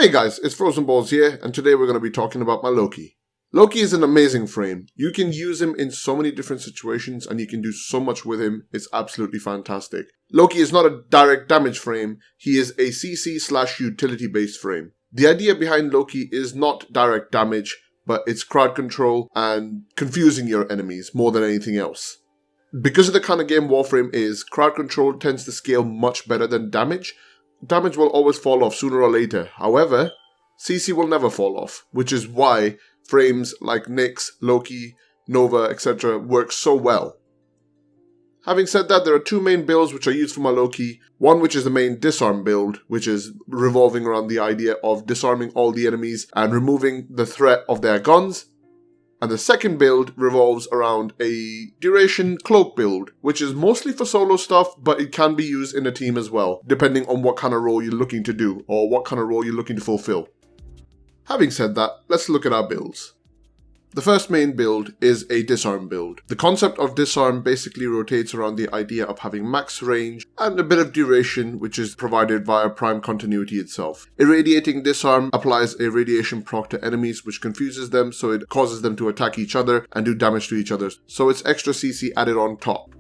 Hey guys, it's Frozen Balls here, and today we're going to be talking about my Loki. Loki is an amazing frame. You can use him in so many different situations and you can do so much with him. It's absolutely fantastic. Loki is not a direct damage frame, he is a CC/utility based frame. The idea behind Loki is not direct damage, but it's crowd control and confusing your enemies more than anything else. Because of the kind of game Warframe is, crowd control tends to scale much better than damage. Damage will always fall off sooner or later. However, CC will never fall off, which is why frames like Nyx, Loki, Nova, etc. work so well. Having said that, there are two main builds which are used for my Loki. One which is the main Disarm build, which is revolving around the idea of disarming all the enemies and removing the threat of their guns. And the second build revolves around a duration cloak build, which is mostly for solo stuff, but it can be used in a team as well, depending on what kind of role you're looking to do, or what kind of role you're looking to fulfill. Having said that, let's look at our builds. The first main build is a Disarm build. The concept of Disarm basically rotates around the idea of having max range and a bit of duration, which is provided via prime continuity itself. Irradiating Disarm applies a radiation proc to enemies, which confuses them, so it causes them to attack each other and do damage to each other, so it's extra CC added on top.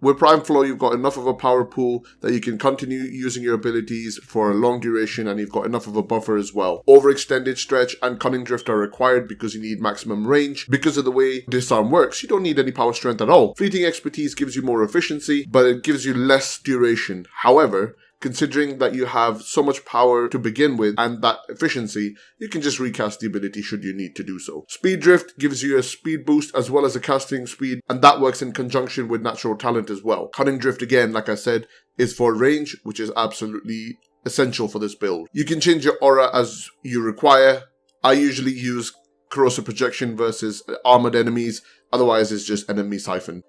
With Prime Flow, you've got enough of a power pool that you can continue using your abilities for a long duration, and you've got enough of a buffer as well. Overextended Stretch and Cunning Drift are required because you need maximum range. Because of the way Disarm works, you don't need any power strength at all. Fleeting Expertise gives you more efficiency, but it gives you less duration. However, considering that you have so much power to begin with and that efficiency, you can just recast the ability should you need to do so. Speed Drift gives you a speed boost as well as a casting speed, and that works in conjunction with natural talent as well. Cunning Drift, again, like I said, is for range, which is absolutely essential for this build. You can change your aura as you require. I usually use Corrosive Projection versus armored enemies, otherwise it's just enemy siphon.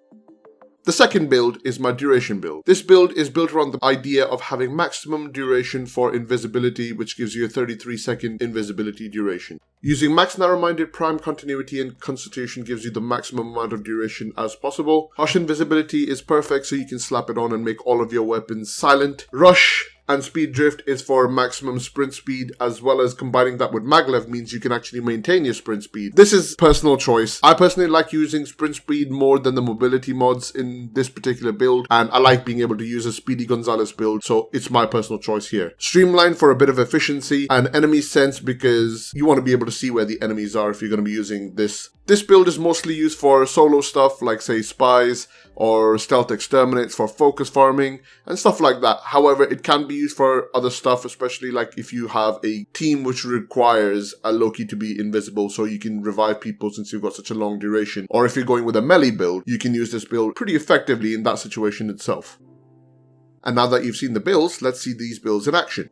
The second build is my duration build. This build is built around the idea of having maximum duration for invisibility, which gives you a 33-second invisibility duration. Using max narrow-minded prime continuity and constitution gives you the maximum amount of duration as possible. Harsh invisibility is perfect, so you can slap it on and make all of your weapons silent. Rush and Speed Drift is for maximum sprint speed, as well as combining that with Maglev means you can actually maintain your sprint speed. This is personal choice. I personally like using sprint speed more than the mobility mods in this particular build, and I like being able to use a Speedy Gonzalez build, so it's my personal choice here. Streamline for a bit of efficiency and enemy sense because you want to be able to see where the enemies are if you're going to be using this. This build is mostly used for solo stuff like, say, spies or stealth exterminates for focus farming and stuff like that. However, it can be used for other stuff, especially like if you have a team which requires a Loki to be invisible so you can revive people since you've got such a long duration. Or if you're going with a melee build, you can use this build pretty effectively in that situation itself. And now that you've seen the builds, let's see these builds in action.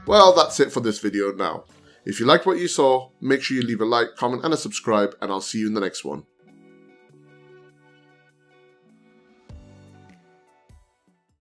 Well, that's it for this video now. If you liked what you saw, make sure you leave a like, comment and a subscribe, and I'll see you in the next one.